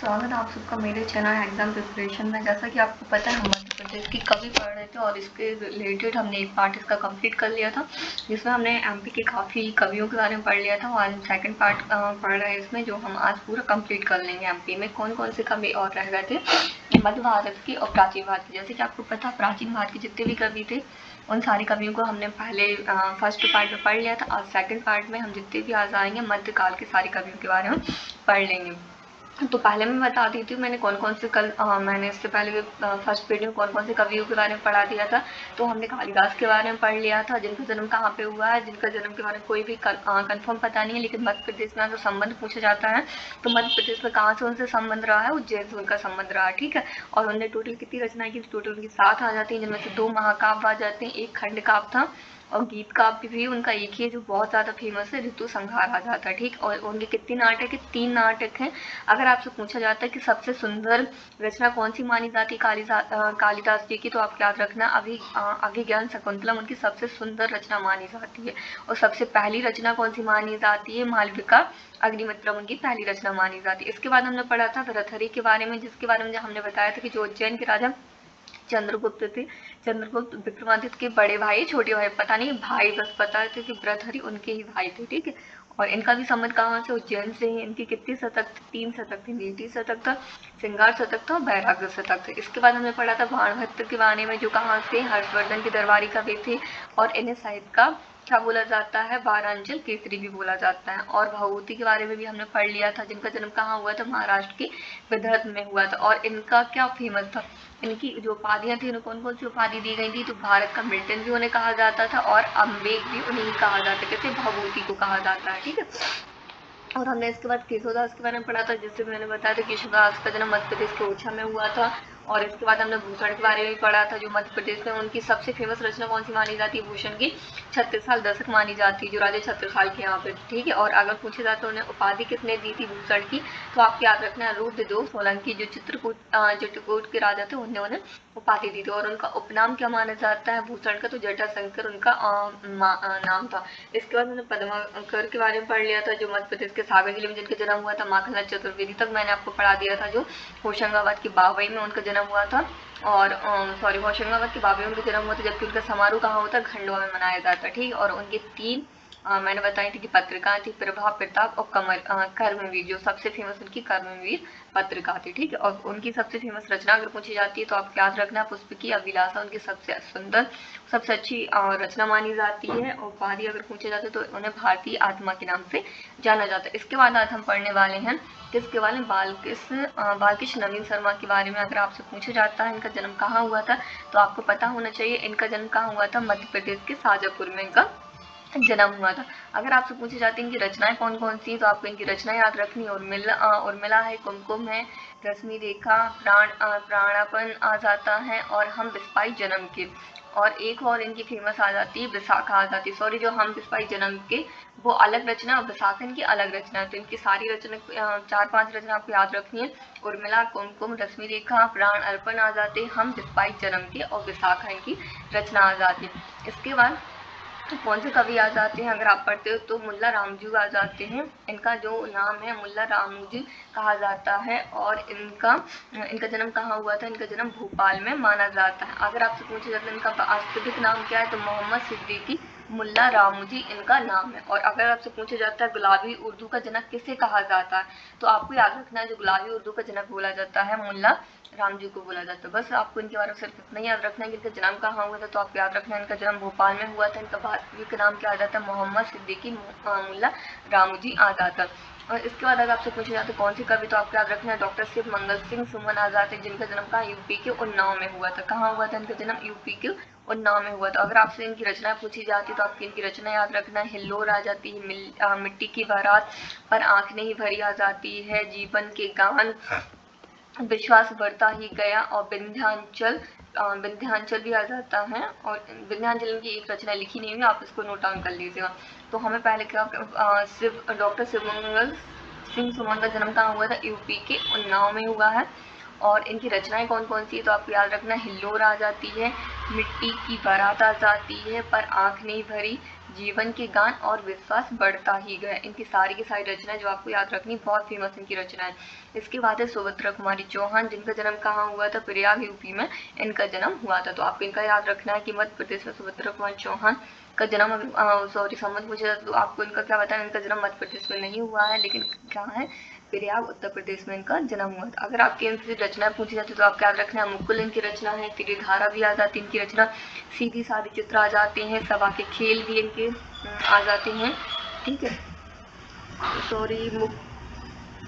स्वागत है आप सबका मेरे चैनल एग्जाम प्रिपरेशन में। जैसा कि आपको पता है हम मध्य प्रदेश की कवि पढ़ रहे थे और इसके रिलेटेड हमने एक पार्ट इसका कंप्लीट कर लिया था, जिसमें हमने एमपी के काफ़ी कवियों के बारे में पढ़ लिया था और हम सेकंड पार्ट पढ़ रहे हैं इसमें, जो हम आज पूरा कंप्लीट कर लेंगे। एमपी में कौन कौन से कवि और रह गए थे मध्य भारत की और प्राचीन भारत की। जैसे कि आपको पता है प्राचीन भारत के जितने भी कवि थे उन सारे कवियों को हमने पहले फर्स्ट पार्ट में पढ़ लिया था और सेकंड पार्ट में हम जितने भी आज आएंगे मध्यकाल के सारे कवियों के बारे में पढ़ लेंगे। तो पहले मैं बता देती हूँ मैंने कौन कौन से मैंने इससे पहले फर्स्ट वीडियो में कौन कौन से कवियों के बारे में पढ़ा दिया था। तो हमने कालिदास के बारे में पढ़ लिया था, जिनका जन्म कहाँ पे हुआ है, जिनका जन्म के बारे में कोई भी कंफर्म पता नहीं है, लेकिन मध्य प्रदेश में अगर संबंध पूछा जाता है तो मध्य प्रदेश में कहाँ से उनसे संबंध रहा है, उज्जैन से उनका संबंध रहा है। ठीक है, और उन्होंने टोटल कितनी रचनाएं की, टोटल उनकी 7 आ जाती हैं, जिनमें से 2 महाकाव्य आ जाते हैं, एक खंड काव्य था और गीत काव्य भी उनका एक ही है जो बहुत ज़्यादा फेमस है, ऋतु संहार आ जाता है। ठीक, और उनके कितने नाटक है, 3 नाटक हैं। अगर आपसे पूछा जाता है कि सबसे सुंदर रचना कौन सी मानी जाती है कालिदास जी की, तो आप याद रखना अभिज्ञान शकुंतलम उनकी सबसे सुंदर रचना मानी जाती है। और सबसे पहली रचना कौन सी मानी जाती है, मालविका अग्निमित्रम उनकी पहली रचना मानी जाती है। इसके बाद हमने पढ़ा था भर्तृहरि के बारे में, जिसके बारे में हमने बताया था कि जो उज्जैन के राजा चंद्रगुप्त थे, चंद्रगुप्त विक्रमादित्य के बड़े भाई, छोटे भाई पता नहीं, भाई बस पता थे कि भर्तृहरि उनके ही भाई थे। ठीक है, और इनका भी संबंध कहाँ से, उज्जैन से ही। इनकी कितनी शतक थे, 3 शतक थे, नीति शतक था, श्रृंगार शतक था और वैराग्य शतक थे। इसके बाद हमने पढ़ा था बाणभट्ट के बारे में, जो कहाँ से हर्षवर्धन के दरबारी कवि थे और इन्हें साहित्य का क्या बोला जाता है, बारांचल केसरी भी बोला जाता है। और भभूति के बारे में भी हमने पढ़ लिया था, जिनका जन्म कहाँ हुआ था, महाराष्ट्र के विदर्भ में हुआ था। और इनका क्या फेमस था, इनकी जो उपाधियां थी, उन्हें कौन कौन सी उपाधि दी गई थी, तो भारत का मिल्टन भी उन्हें कहा जाता था और अम्बेक भी उन्हें कहा जाता है, कैसे भभूति को कहा जाता है। ठीक है, और हमने इसके बाद केशवदास के बारे में पढ़ा था, जिससे मैंने बताया था केशवदास का जन्म मध्य प्रदेश के ओरछा में हुआ था। और इसके बाद हमने भूषण के बारे में पढ़ा था, जो मध्य प्रदेश में उनकी सबसे फेमस रचना कौन सी मानी जाती है, भूषण की 36 साल दशक मानी जाती है, जो राजा 36 साल के यहाँ पे। ठीक है, और अगर पूछे जाते तो उन्हें उपाधि किसने दी थी भूषण की, तो आप याद रखना रुद्रदोष सोलंकी जो चित्रकूट के राजा थे उन्हें उपाधि दी थी। और उनका उपनाम क्या माना जाता है भूषण का, तो जटाशंकर उनका नाम था। इसके बाद मैंने पद्माकर के बारे में पढ़ लिया था, जो मध्य प्रदेश के सागर जिले में जिनका जन्म हुआ था। माखनलाल चतुर्वेदी तक मैंने आपको पढ़ा दिया था, जो होशंगाबाद की बावई में उनका जन्म हुआ था। और होशंगाबाद की बावई में उनका जन्म हुआ था, जबकि उनका समारोह कहाँ होता है, खंडवा में मनाया जाता है। ठीक, और उनके 3 मैंने बताई थी कि पत्रिका थी, प्रभा, प्रताप और कर्मवीर, जो सबसे फेमस उनकी कर्मवीर पत्रिका थी। ठीक है, और उनकी सबसे फेमस रचना अगर पूछी जाती है तो आप याद रखना पुष्प की अभिलाषा उनकी सबसे सुंदर सबसे अच्छी रचना मानी जाती है। और उपाधि अगर पूछे जाते तो उन्हें भारतीय आत्मा के नाम से जाना जाता है। इसके बाद आज हम पढ़ने वाले हैं किसके बारे में, बालकृष्ण नवीन शर्मा के बारे में। अगर आपसे पूछा जाता है इनका जन्म कहाँ हुआ था, तो आपको पता होना चाहिए इनका जन्म कहाँ हुआ था, मध्य प्रदेश के शाजापुर में इनका जन्म हुआ था। अगर आपसे पूछे जाते हैं इनकी रचनाएं कौन कौन सी, तो आपको इनकी रचनाएं याद रखनी है। उर्मिला है, कुमकुम है, रश्मि रेखा, प्राणापन आ जाता है और हम बिस्पाई जन्म के। और एक और इनकी फेमस आ जाती है, विशाखा आ जाती है। सॉरी, जो हम बिस्पाई जन्म के वो अलग रचना और विशाखन की अलग रचना है। तो इनकी सारी रचना 4-5 रचना आपको याद रखनी है। उर्मिला, कुमकुम, रश्मि रेखा, प्राण अर्पण आ जाते, हम बिस्पाई जन्म के और विशाखा इनकी रचना आ जाती है। इसके बाद तो कौन से कवि आ जाते हैं अगर आप पढ़ते हो, तो मुल्ला रामजू आ जाते हैं। इनका जो नाम है मुल्ला रामजू कहा जाता है। और इनका जन्म कहाँ हुआ था, इनका जन्म भोपाल में माना जाता है। अगर आपसे पूछा जाता है इनका वास्तविक नाम क्या है, तो मोहम्मद सिद्दीकी मुल्ला रामूजी इनका नाम है। और अगर आपसे पूछा जाता है गुलाबी उर्दू का जनक किसे कहा जाता है, तो आपको याद रखना है जो गुलाबी उर्दू का जनक बोला जाता है मुल्ला रामजू को बोला जाता है। बस आपको इनके बारे में सिर्फ इतना ही याद रखना है कि इनका जन्म कहाँ हुआ था, तो आप याद रखना है इनका जन्म भोपाल में हुआ था। इनका वास्तविक नाम क्या आ जाता है, मोहम्मद सिद्दीकी मुल्ला रामूजी आ जाता है। और इसके बाद अगर आपसे पूछा जाता है कौन सी कवि, तो आपको याद रखना है डॉक्टर शिव मंगल सिंह सुमन आ जाते हैं, जिनका जन्म कहाँ, यूपी के उन्नाव में हुआ था। कहाँ हुआ था इनका जन्म, यूपी के उन्नाव में हुआ था। अगर आपसे इनकी रचना पूछी जाती तो आपकी इनकी रचना याद रखना है, हिल्लोर आ जाती है, मिट्टी की बारात, पर आँख नहीं भरी आ जाती है, जीवन के गान, विश्वास बढ़ता ही गया और विंध्याचल भी आ जाता है। और विंध्याचल की एक रचना लिखी नहीं हुई, आप इसको नोट डाउन कर लीजिएगा। तो हमें पहले क्या डॉक्टर शिवमंगल सिंह सुमन का जन्म कहाँ हुआ था, यूपी के उन्नाव में हुआ है। और इनकी रचनाएं कौन कौन सी है, तो आपको याद रखना, हिल्लोर आ जाती है, मिट्टी की बारात आ जाती है, पर आँख नहीं भरी, जीवन के गान और विश्वास बढ़ता ही गया। इनकी सारी की सारी रचनाएं जो आपको याद रखनी, बहुत फेमस इनकी रचनाएं। इसके बाद है सुभद्रा कुमारी चौहान, जिनका जन्म कहाँ हुआ था? प्रयाग यूपी में इनका जन्म हुआ था। तो आपको इनका याद रखना है कि मध्य प्रदेश में सुभद्रा कुमारी चौहान का जन्म, सॉरी संबंध पूछा तो आपको इनका क्या बताना, इनका जन्म मध्य प्रदेश में नहीं हुआ है, लेकिन क्या है, प्रयाग उत्तर प्रदेश में इनका जन्म हुआ था। अगर आपके इनसे रचना पूछी जाती है तो आपको याद रखना है मुकुल इनकी रचना है, त्रिधारा भी आ जाती है इनकी रचना, सीधी सादी चित्र आ जाते हैं, सभा के खेल भी इनके आ जाते हैं। ठीक है, सॉरी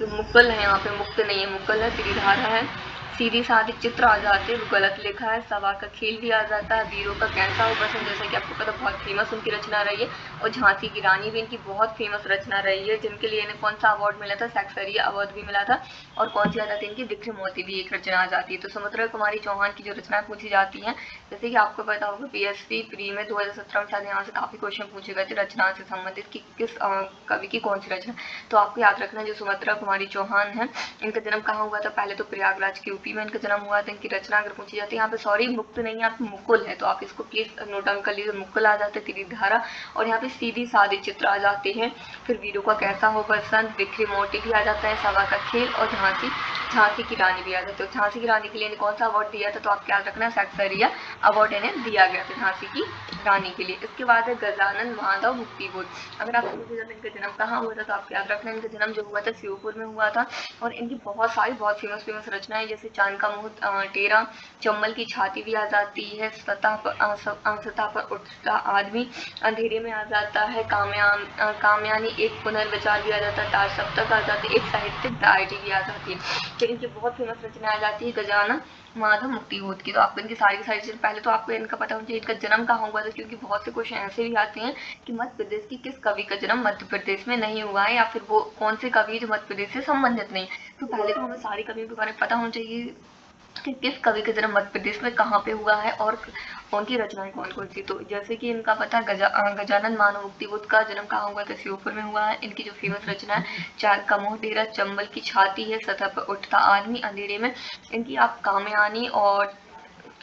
मुकुल है, यहाँ पे मुक्त नहीं है, मुकुल है, त्रिधारा है, सीधी सादी चित्र आ जाते हैं, गलत लिखा है, सभा का खेल भी आ जाता है, वीरों का कैसा हो पसंद, जैसा कि आपको पता बहुत फेमस उनकी रचना रही है। और झांसी की रानी भी इनकी बहुत फेमस रचना रही है, जिनके लिए इन्हें कौन सा अवार्ड मिला था? शैक्सपियर अवार्ड भी मिला था। और कौन सी आ जाती है इनकी? विक्रमोर्ति भी एक रचना आ जाती है। तो सुभद्रा कुमारी चौहान की जो रचनाएं पूछी जाती हैं, जैसे कि आपको पता होगा PSC प्री में 2017 में शायद यहाँ से काफी क्वेश्चन पूछे गए थे रचना से संबंधित कि किस कवि की कौन सी रचना। तो आपको याद रखना जो सुभद्रा कुमारी चौहान है, इनका जन्म कहाँ हुआ था? पहले तो प्रयागराज के यूपी में इनका जन्म हुआ था। इनकी रचना अगर पूछी जाती है, यहाँ पे सॉरी मुक्त नहीं है, यहाँ पे मुकुल है, तो आप इसको प्लीज नोट डाउन कर लीजिए। मुकुल आ जाते, त्रिधारा, और यहाँ पे सीधी सादी चित्र आ जाते हैं, फिर वीरों का कैसा हो पसंद, विक्रमोर्ति भी आ जाता है, सभा का खेल, और झांसी की रानी भी आ जाती है। झांसी की रानी के लिए कौन सा अवार्ड दिया था? तो आपको याद रखना शैक्सपियर अवार्ड इन्हें दिया गया था झांसी की रानी के लिए। इसके बाद है गजानन माधव मुक्तिबोध। अगर आपको पूछा जाता है इनका जन्म कहाँ हुआ था, तो आपको याद रखना इनका जन्म जो हुआ था श्योपुर में हुआ था। और इनकी बहुत सारी बहुत फेमस रचनाएं, जैसे चांद का मुंह टेरा, चंबल की छाती भी आ जाती है, सतह पर उठता आदमी अंधेरे में आ जाता है, कामयानी एक पुनर्विचार भी आ जाता है, तार सप्तक आ जाती है, एक साहित्यिक डायरी भी आ जाती है। तो इनकी बहुत फेमस रचना आ जाती है गजानन माधव मुक्तिबोध की। तो आपको इनकी सारी चीजें, पहले तो आपको इनका पता होना चाहिए इनका जन्म कहाँ हुआ था, क्योंकि बहुत से क्वेश्चन ऐसे भी आते हैं कि मध्य प्रदेश की किस कवि का जन्म मध्य प्रदेश में नहीं हुआ है, या फिर वो कौन से कवि जो मध्य प्रदेश से संबंधित नहीं। तो पहले तो हमें सारे कवियों के बारे में पता होना चाहिए कि किस कवि का जन्म मध्य प्रदेश में कहाँ पे हुआ है और उनकी रचनाएं कौन कौन सी। तो जैसे कि इनका पता गजानन मानव मुक्तिबोध का जन्म कहाँ हुआ था? श्योपुर में हुआ है। इनकी जो फेमस रचना है चार का मुंह टेरा, चंबल की छाती है, सतह पर उठता आदमी, अंधेरे में, इनकी आप कामयानी और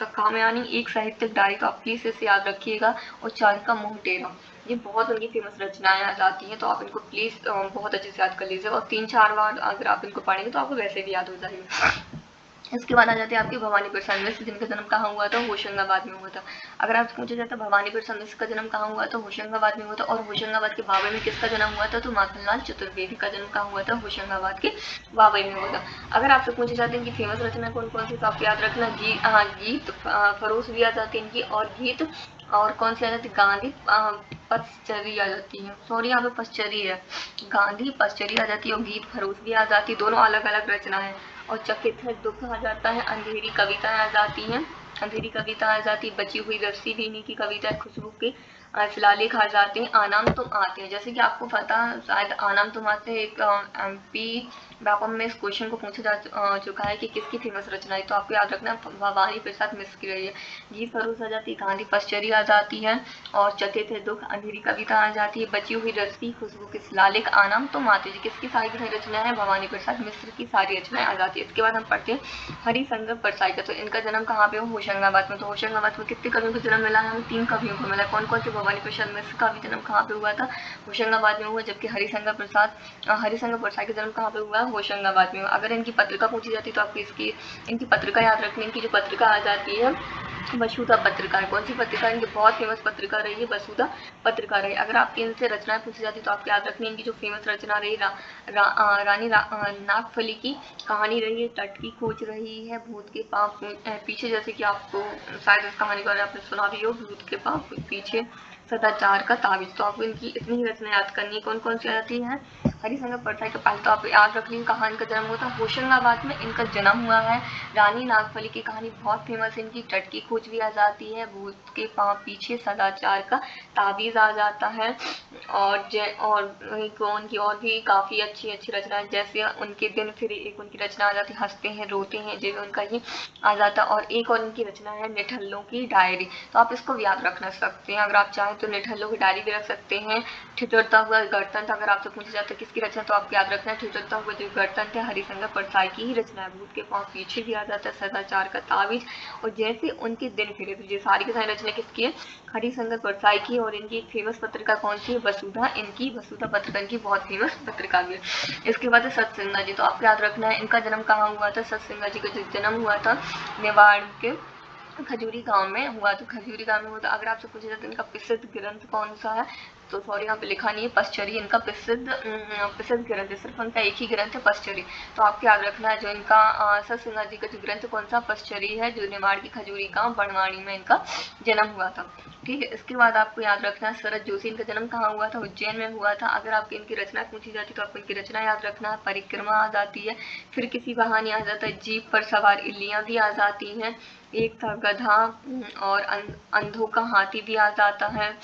कामयानी एक साहित्यिक डायरी, तो आप प्लीज इसे याद रखिएगा। और चार का मुंह टेरा, ये बहुत उनकी फेमस रचनाएं आ जाती हैं, तो आप इनको प्लीज बहुत अच्छे से याद कर लीजिए। और 3-4 बार अगर आप इनको पढ़ेंगे तो आपको वैसे भी याद हो जाएगा। इसके बाद आ जाते हैं आपके भवानी प्रसाद मिश्र, जिनका जन्म कहाँ हुआ था? होशंगाबाद में हुआ था। अगर आपसे पूछा जाता है भवानी प्रसाद मिश्र का जन्म कहाँ हुआ था? होशंगाबाद में हुआ था। और होशंगाबाद के बाबे में किसका जन्म हुआ था? तो माखनलाल चतुर्वेदी का जन्म कहाँ हुआ था? होशंगाबाद के बाबे में हुआ था। अगर आपसे पूछे जाते हैं कि फेमस रचना कौन कौन सी, तो आप याद रखना गीत फरोश भी आ जाती है इनकी, और गीत, और कौन सी आ जाती है? गांधी पसचरी आ जाती है, सॉरी यहाँ पे पसचरी है, गांधी पसचरी आ जाती है, और गीत फरोश भी आ जाती है, दोनों अलग अलग रचना है। और चकित है दुख आ जाता है, अंधेरी कविताएं आ जाती हैं, अंधेरी कविता आ जाती है, बची हुई रस्सी भी इन्हीं की कविता है, खुशबू के शिलालेख आ जाते हैं, आनाम तुम आते हैं। जैसे कि आपको पता शायद आनाम तुम आते हैं एक MP व्यापम में इस क्वेश्चन को पूछा जा चुका है कि किसकी फेमस रचना है, तो आपको याद रखना भवानी प्रसाद मिश्र की रही है। गीत फरोश आ जाती है, गांधी पसचरी आ जाती है, और चकित है दुख, अंधेरी कविता आ जाती है, बची हुई रस्सी, खुशबू के शिलालेख, आनाम तुम आते हैं। किसकी सारी की सारी रचना है? भवानी प्रसाद मिश्र की सारी रचनाएं आ जाती है। इसके बाद हम पढ़ते हैं हरिशंकर परसाई का। तो इनका जन्म कहाँ पे हो? होशंगाबाद में। तो होशंगाबाद में कितने कवियों को जन्म मिला है? हमें 3 कवियों को मिला। कौन कौन से? भवानी प्रसाद मिश्र का भी जन्म कहाँ पे हुआ था? होशंगाबाद में हुआ। जबकि हरिशंकर परसाई का जन्म कहाँ पे हुआ? होशंगाबाद में। अगर इनकी पत्रिका पूछी जाती है तो आपको इनकी पत्रिका याद रखनी। इनकी जो पत्रिका आ जाती है वसुधा पत्रिका है। कौन सी पत्रिका? इनकी बहुत फेमस पत्रिका रही है वसुधा पत्रिका रही। अगर आपकी इनसे रचनाएं पूछी जाती तो आपको याद रखनी इनकी जो फेमस रचना रही रानी नागफली की कहानी रही है, तट की खोज रही है, भूत के पाप पीछे, जैसे कि आपको शायद इस कहानी के बारे में आपने सुना भी हो, भूत के पाप पीछे, सदाचार का ताबीज। तो आपको इनकी इतनी ही रचना याद करनी है। कौन कौन सी आती है? हरिशंकर परसाई का पहले तो आप याद रख लीजिए कहाँ इनका जन्म हुआ था? होशंगाबाद में इनका जन्म हुआ है। रानी नागफली की कहानी बहुत फेमस है इनकी, तट की खोज भी आ जाती है, भूत के पाप पीछे, सदाचार का ताबीज आ जाता है, और उनकी और भी काफी अच्छी अच्छी रचनाएं, जैसे उनके दिन, फिर एक उनकी रचना आ जाती है हंसते हैं रोते हैं, जैसे उनका ही आ जाता। और एक और उनकी रचना है निठल्लों की डायरी। तो आप इसको याद रखना सकते हैं, अगर आप चाहें तो निठल्लों की डायरी भी रख सकते हैं। ठिठुरता हुआ गणतंत्र, अगर आपसे पूछा जाता है कि इसकी रचना तो आपको याद रखना है। ठिठुरता हुआ जो गणतंत्र है हरिशंकर परसाई की ही रचना है। भूत के पाँव पीछे भी आ जाता है, सदाचार का ताबीज और जैसे उनके दिन फिरे। तो ये सारी की सारी रचना किसकी है? हरिशंकर परसाई की। और इनकी एक फेमस पत्रिका कौन सी है? वसुधा। इनकी वसुधा पत्रिका इनकी बहुत फेमस पत्रिका भी है। इसके बाद है सत सिंगा जी, तो आपको याद रखना है इनका जन्म कहाँ हुआ था? सत सिंगा जी का जन्म हुआ था मेवाड़ के खजूरी गांव में हुआ। तो खजूरी गांव में हुआ। तो अगर आपसे पूछा जाए तो इनका प्रसिद्ध ग्रंथ कौन सा है? तो सॉरी यहाँ पे लिखा नहीं है, पश्चरी इनका प्रसिद्ध ग्रंथ है। सिर्फ उनका एक ही ग्रंथ है, पश्चरी। तो आपको याद रखना है जो इनका सत सिंगा जी का जो ग्रंथ कौन सा? पश्चरी है, जो निमाड़ की खजूरी गांव बड़वानी में इनका जन्म हुआ था। ठीक है, इसके बाद आपको याद रखना है शरद जोशी, इनका जन्म कहाँ हुआ था? उज्जैन में हुआ था। अगर आपकी इनकी रचना पूछी जाती तो आपको इनकी रचना याद रखना है। परिक्रमा आ जाती है, फिर किसी बहाने आ जाता है, जीप पर सवार इल्लियां भी आ जाती हैं, एक था गधा और अंधों का हाथी भी आ जाता है,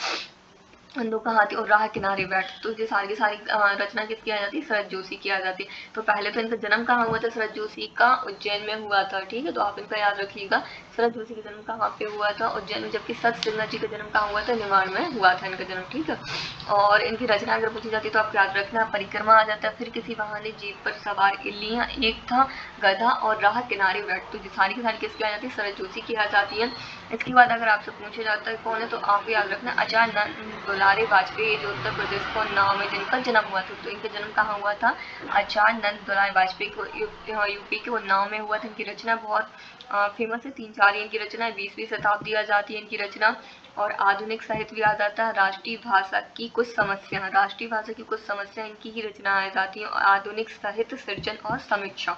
अंधों का हाथी और राह किनारे बैठ। तो ये सारी की सारी रचना किसकी आ जाती है? शरद जोशी की आ जाती है। तो पहले तो इनका जन्म कहाँ हुआ था? शरद जोशी का उज्जैन में हुआ था। ठीक है, तो आप इनका याद रखिएगा, शरद जोशी का जन्म कहाँ पे हुआ था? उज्जैन में। जबकि सत सिंगा जी का जन्म कहाँ हुआ था? निमाड़ में हुआ था इनका जन्म। ठीक है, और इनकी रचना अगर पूछी जाती है तो आपको याद रखना, परिक्रमा आ जाता है, फिर किसी बहाने जीप पर सवार इल्लियां, एक था गधा और राह किनारे बैठ। तो सारी की सारी किसकी आ जाती है? शरद जोशी की आ जाती है। इसके बाद अगर आपसे पूछा जाता है कौन है, तो आपको याद रखना आचार्य दुलारे वाजपेयी, जो उत्तर प्रदेश को नाम में जिनका जन्म हुआ था। तो इनका जन्म कहाँ हुआ था? आचार्य नंद दुलारे वाजपेयी को यूपी के उन्नाव में हुआ था। इनकी रचना बहुत फेमस है, 3-4 इनकी रचना है। 20वीं शताब्दी आ जाती है इनकी रचना। और आधुनिक साहित्य भी आ जाता है। राष्ट्रीय भाषा की कुछ समस्या, राष्ट्रीय भाषा की कुछ समस्या इनकी ही रचना आ जाती है। और आधुनिक साहित्य सृजन और समीक्षा।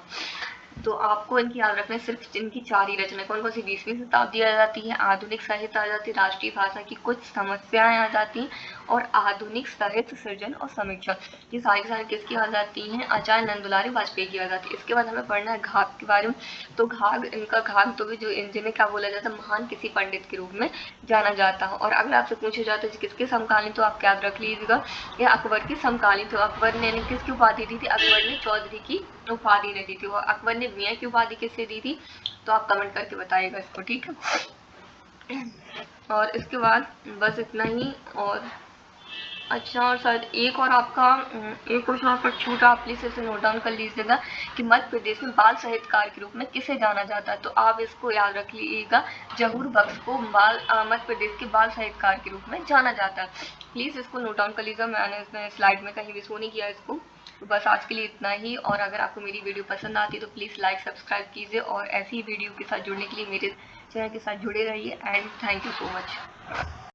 तो आपको इनकी याद रखना है सिर्फ इनकी 4 ही रचना। कौन कौन सी? 20वीं शताब्दी आ जाती है, आधुनिक साहित्य आ जाती है, राष्ट्रीय भाषा की कुछ समस्याएं आ जाती हैं और आधुनिक साहित्य सृजन और समीक्षा। ये सारी की सारी किसकी आ जाती हैं? आचार्य नंद दुलारे वाजपेयी की आ जाती है। इसके बाद हमें पढ़ना है घाघ के बारे में। तो घाघ इनका घाघ तो भी जो जिन्हें क्या बोला जाता है? महान किसी पंडित के रूप में जाना जाता है। और अगर आपसे पूछा जाता है किसके समकालीन, तो आप याद रख लीजिएगा ये अकबर की समकालीन। तो अकबर ने किसकी उपाधि दी थी? अकबर ने चौधरी की उपाधि ने दी थी। और अकबर ने मियाँ की उपाधि किससे दी थी? तो आप कमेंट करके बताइएगा इसको। ठीक है, और इसके बाद बस इतना ही। और अच्छा, और शायद एक और आपका एक क्वेश्चन आपका छूटा, आप प्लीज इसे नोट डाउन कर लीजिएगा कि मध्य प्रदेश में बाल साहित्यकार के रूप में किसे जाना जाता है? तो आप इसको याद रख लीजिएगा, जहूर बख्श को मध्य प्रदेश के बाल साहित्यकार के रूप में जाना जाता है। प्लीज इसको नोट डाउन कर लीजिएगा, मैंने इसमें स्लाइड में कहीं भी शो नहीं किया इसको। तो बस आज के लिए इतना ही। और अगर आपको मेरी वीडियो पसंद आती है तो प्लीज़ लाइक सब्सक्राइब कीजिए और ऐसी वीडियो के साथ जुड़ने के लिए मेरे चैनल के साथ जुड़े रहिए। And thank you so much.